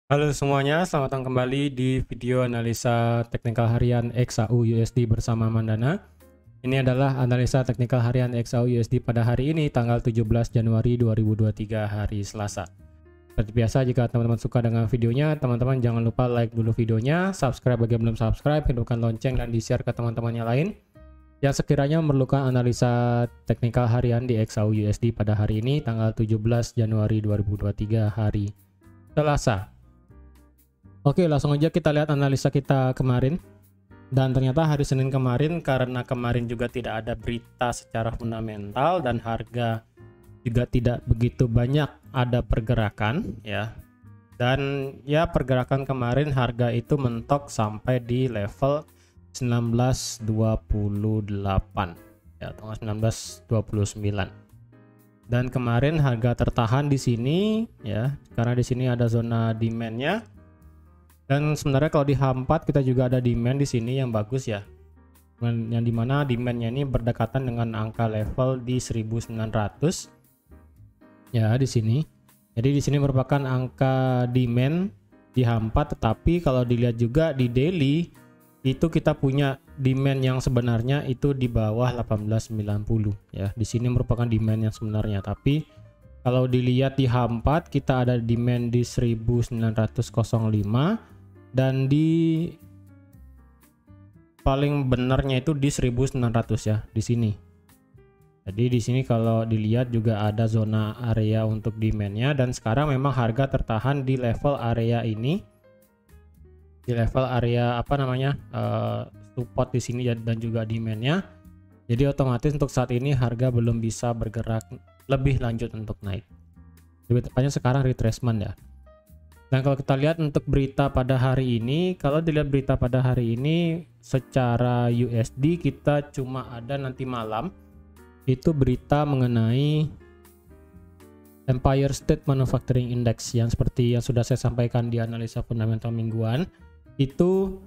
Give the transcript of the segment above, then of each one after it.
Halo semuanya, selamat datang kembali di video analisa teknikal harian XAU USD bersama Mandana. Ini adalah analisa teknikal harian XAU USD pada hari ini, tanggal 17 Januari 2023, hari Selasa. Seperti biasa, jika teman-teman suka dengan videonya, teman-teman jangan lupa like dulu videonya, subscribe bagi yang belum subscribe, hidupkan lonceng, dan di-share ke teman-teman yang lain yang sekiranya memerlukan analisa teknikal harian di XAU USD pada hari ini, tanggal 17 Januari 2023, hari Selasa. Oke, langsung aja kita lihat analisa kita kemarin. Dan ternyata hari Senin kemarin, karena kemarin juga tidak ada berita secara fundamental dan harga juga tidak begitu banyak ada pergerakan ya. Dan ya, pergerakan kemarin harga itu mentok sampai di level 1928 ya, atau 1929. Dan kemarin harga tertahan di sini ya, karena di sini ada zona demand-nya. Dan sebenarnya kalau di H4 kita juga ada demand di sini yang bagus ya. Yang dimana demandnya ini berdekatan dengan angka level di 1900 ya di sini. Jadi di sini merupakan angka demand di H4, tetapi kalau dilihat juga di daily itu kita punya demand yang sebenarnya itu di bawah 1890 ya. Di sini merupakan demand yang sebenarnya, tapi kalau dilihat di H4 kita ada demand di 1905 dan di paling benarnya itu di 1900 ya di sini. Jadi di sini kalau dilihat juga ada zona area untuk demandnya, dan sekarang memang harga tertahan di level area ini, di level area apa namanya support di sini dan juga demandnya. Jadi otomatis untuk saat ini harga belum bisa bergerak lebih lanjut untuk naik. Lebih tepatnya sekarang retracement ya. Dan kalau kita lihat untuk berita pada hari ini, kalau dilihat berita pada hari ini secara USD kita cuma ada nanti malam itu berita mengenai Empire State Manufacturing Index yang seperti yang sudah saya sampaikan di analisa fundamental mingguan. Itu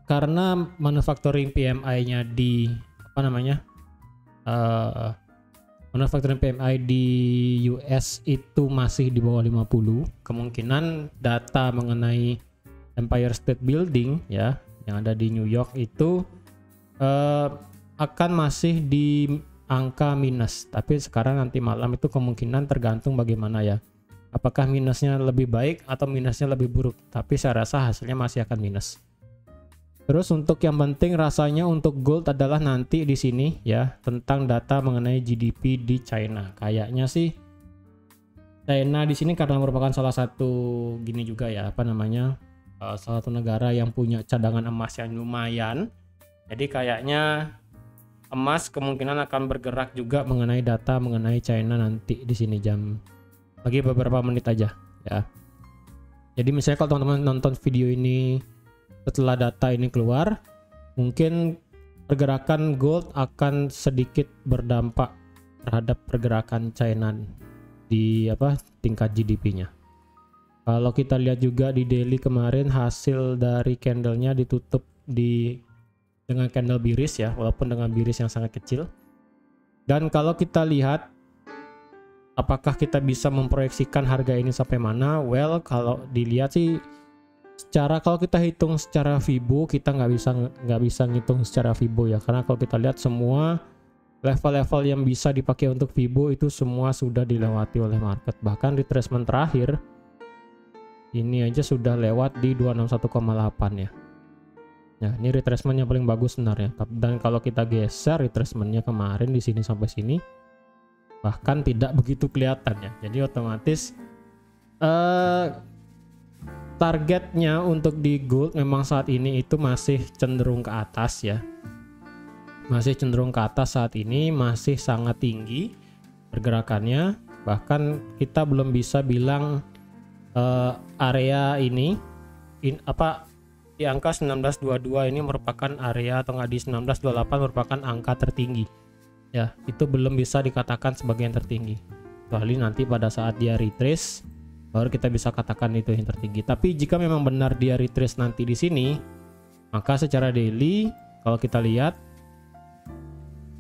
karena manufacturing PMI-nya di apa namanya manufacturing PMI di US itu masih di bawah 50, kemungkinan data mengenai Empire State Building ya yang ada di New York itu akan masih di angka minus. Tapi sekarang nanti malam itu kemungkinan tergantung bagaimana ya, apakah minusnya lebih baik atau minusnya lebih buruk, tapi saya rasa hasilnya masih akan minus. Terus untuk yang penting rasanya untuk gold adalah nanti di sini ya, tentang data mengenai GDP di China. Kayaknya sih China di sini karena merupakan salah satu gini juga ya, apa namanya, salah satu negara yang punya cadangan emas yang lumayan. Jadi kayaknya emas kemungkinan akan bergerak juga mengenai data mengenai China nanti di sini jam lagi beberapa menit aja ya. Jadi misalnya kalau teman-teman nonton video ini setelah data ini keluar, mungkin pergerakan gold akan sedikit berdampak terhadap pergerakan China di tingkat GDP-nya. Kalau kita lihat juga di daily kemarin hasil dari candlenya ditutup dengan candle bearish ya, walaupun dengan bearish yang sangat kecil. Dan kalau kita lihat apakah kita bisa memproyeksikan harga ini sampai mana? Well, kalau dilihat sih kalau kita hitung secara Fibo, kita nggak bisa ngitung secara Fibo ya, karena kalau kita lihat semua level-level yang bisa dipakai untuk Fibo itu semua sudah dilewati oleh market. Bahkan retracement terakhir ini aja sudah lewat di 261,8 ya. Ya, ini retracement yang paling bagus sebenarnya. Dan kalau kita geser retracementnya kemarin di sini sampai sini, bahkan tidak begitu kelihatan ya. Jadi otomatis targetnya untuk di gold memang saat ini itu masih cenderung ke atas ya, masih cenderung ke atas saat ini, masih sangat tinggi pergerakannya. Bahkan kita belum bisa bilang area ini di angka 1922 ini merupakan area, atau nggak di 1928 merupakan angka tertinggi ya, itu belum bisa dikatakan sebagai yang tertinggi, kecuali nanti pada saat dia retrace baru kita bisa katakan itu yang tertinggi. Tapi jika memang benar dia retrace nanti di sini, maka secara daily kalau kita lihat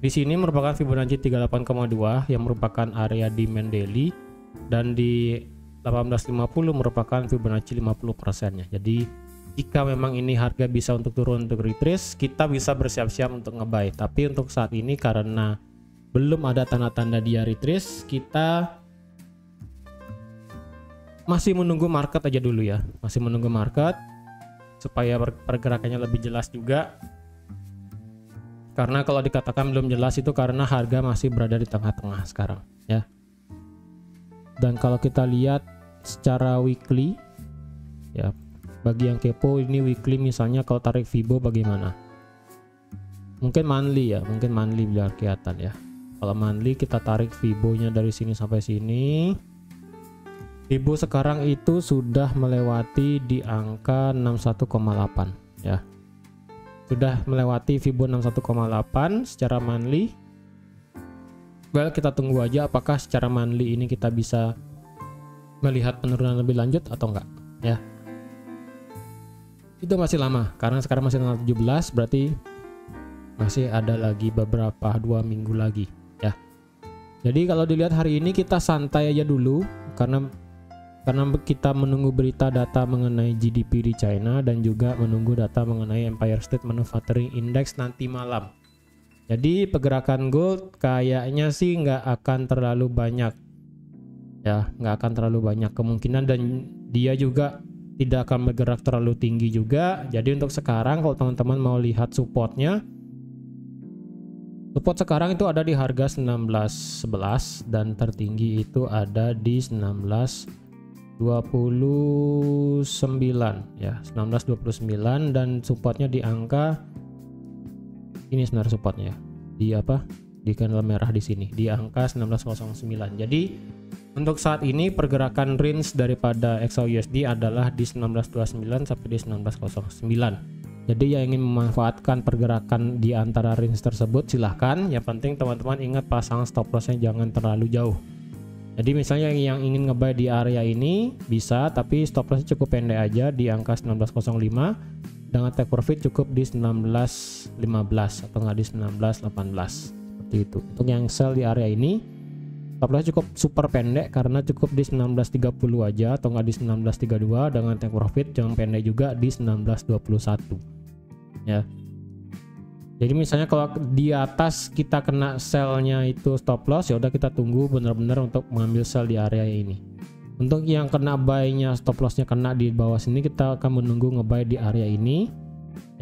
di sini merupakan Fibonacci 38,2 yang merupakan area demand daily, dan di 1850 merupakan Fibonacci 50% nya. Jadi jika memang ini harga bisa untuk turun untuk retrace, kita bisa bersiap-siap untuk nge-buy. Tapi untuk saat ini karena belum ada tanda-tanda dia retrace, kita masih menunggu market aja dulu ya. Masih menunggu market supaya pergerakannya lebih jelas juga. Karena kalau dikatakan belum jelas itu karena harga masih berada di tengah-tengah sekarang ya. Dan kalau kita lihat secara weekly ya, bagi yang kepo ini weekly misalnya kalau tarik Fibo bagaimana? Mungkin monthly ya, mungkin monthly biar kelihatan ya. Kalau monthly kita tarik Fibo-nya dari sini sampai sini. Fibo sekarang itu sudah melewati di angka 61,8 ya. Sudah melewati Fibo 61,8 secara monthly. Well, kita tunggu aja apakah secara monthly ini kita bisa melihat penurunan lebih lanjut atau enggak ya. Itu masih lama karena sekarang masih tanggal 17, berarti masih ada lagi beberapa 2 minggu lagi ya. Jadi kalau dilihat hari ini kita santai aja dulu karena kita menunggu berita data mengenai GDP di China dan juga menunggu data mengenai Empire State Manufacturing Index nanti malam. Jadi pergerakan gold kayaknya sih nggak akan terlalu banyak ya, nggak akan terlalu banyak kemungkinan, dan dia juga tidak akan bergerak terlalu tinggi juga. Jadi untuk sekarang kalau teman-teman mau lihat supportnya, support sekarang itu ada di harga 19.11 dan tertinggi itu ada di 19.29 ya, 19.29, dan supportnya di angka ini sebenarnya supportnya di apa, di candle merah di sini di angka 19.09. Jadi untuk saat ini pergerakan range daripada XAUUSD adalah di 19.29 sampai di 19.09. Jadi yang ingin memanfaatkan pergerakan di antara range tersebut silahkan. Yang penting teman-teman ingat pasang stop lossnya jangan terlalu jauh. Jadi misalnya yang ingin ngebuy di area ini bisa, tapi stop lossnya cukup pendek aja di angka 19.05 dengan take profit cukup di 19.15 atau nggak di 19.18 seperti itu. Untuk yang sell di area ini stop loss cukup super pendek karena cukup di 19.30 aja atau nggak di 19.32 dengan take profit yang pendek juga di 19.21 ya. Jadi misalnya kalau di atas kita kena sell-nya itu stop loss, ya udah kita tunggu benar-benar untuk mengambil sell di area ini. Untuk yang kena buy-nya stop loss-nya kena di bawah sini, kita akan menunggu nge-buy di area ini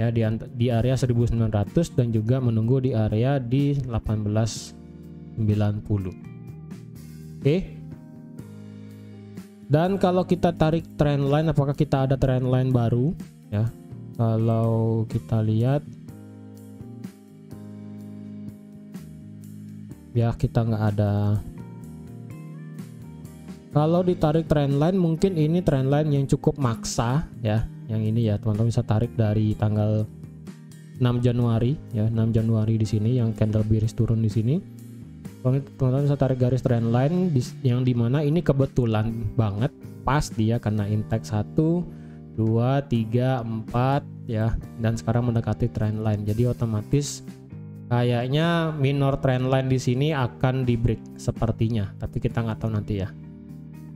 ya, di area 1900 dan juga menunggu di area di 1890. Oke. Dan kalau kita tarik trendline, apakah kita ada trendline baru ya? Kalau kita lihat ya, kita nggak ada. Kalau ditarik trendline, mungkin ini trendline yang cukup maksa ya. Yang ini ya, teman-teman bisa tarik dari tanggal 6 Januari ya, 6 Januari di sini yang candle bearish turun di sini. Teman-teman bisa tarik garis trendline yang dimana ini kebetulan banget pas dia kena index 1, 2, 3, 4 ya, dan sekarang mendekati trendline. Jadi otomatis kayaknya minor trendline di sini akan di break sepertinya, tapi kita nggak tahu nanti ya.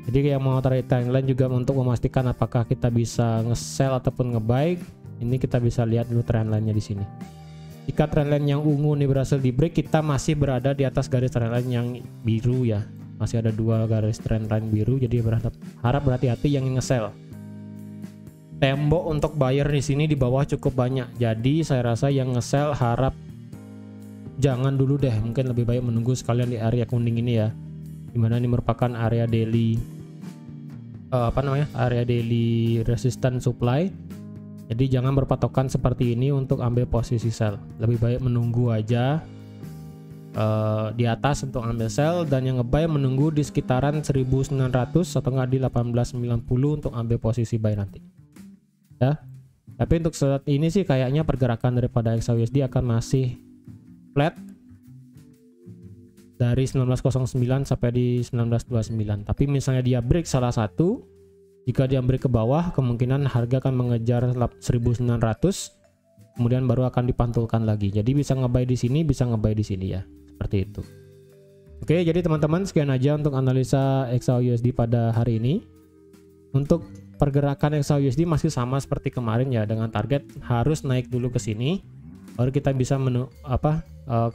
Jadi yang mau tarik trendline juga untuk memastikan apakah kita bisa nge-sell ataupun nge-buy, ini kita bisa lihat dulu trendline-nya di sini. Jika trendline yang ungu ini berhasil di break, kita masih berada di atas garis trendline yang biru ya. Masih ada 2 garis trendline biru, jadi harap berhati-hati yang nge-sell. Tembok untuk buyer di sini di bawah cukup banyak. Jadi saya rasa yang nge-sell harap jangan dulu deh, mungkin lebih baik menunggu sekalian di area kuning ini ya, dimana ini merupakan area daily area daily resistance supply. Jadi jangan berpatokan seperti ini untuk ambil posisi sell, lebih baik menunggu aja di atas untuk ambil sell, dan yang nge-buy menunggu di sekitaran 1900 atau nggak di 1890 untuk ambil posisi buy nanti ya. Tapi untuk saat ini sih kayaknya pergerakan daripada XAUUSD akan masih flat dari 1909 sampai di 1929. Tapi misalnya dia break salah satu, jika dia break ke bawah, kemungkinan harga akan mengejar 1900, kemudian baru akan dipantulkan lagi. Jadi bisa nge-buy di sini, bisa nge-buy di sini ya, seperti itu. Oke, jadi teman-teman sekian aja untuk analisa XAUUSD pada hari ini. Untuk pergerakan XAUUSD masih sama seperti kemarin ya, dengan target harus naik dulu ke sini baru kita bisa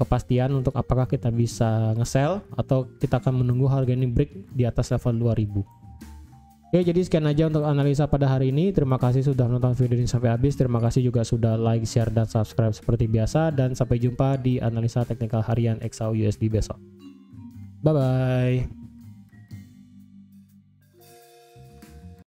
kepastian untuk apakah kita bisa nge-sell atau kita akan menunggu harga ini break di atas level 2000. Oke, jadi sekian aja untuk analisa pada hari ini. Terima kasih sudah menonton video ini sampai habis. Terima kasih juga sudah like, share, dan subscribe seperti biasa. Dan sampai jumpa di analisa teknikal harian XAUUSD besok. Bye-bye.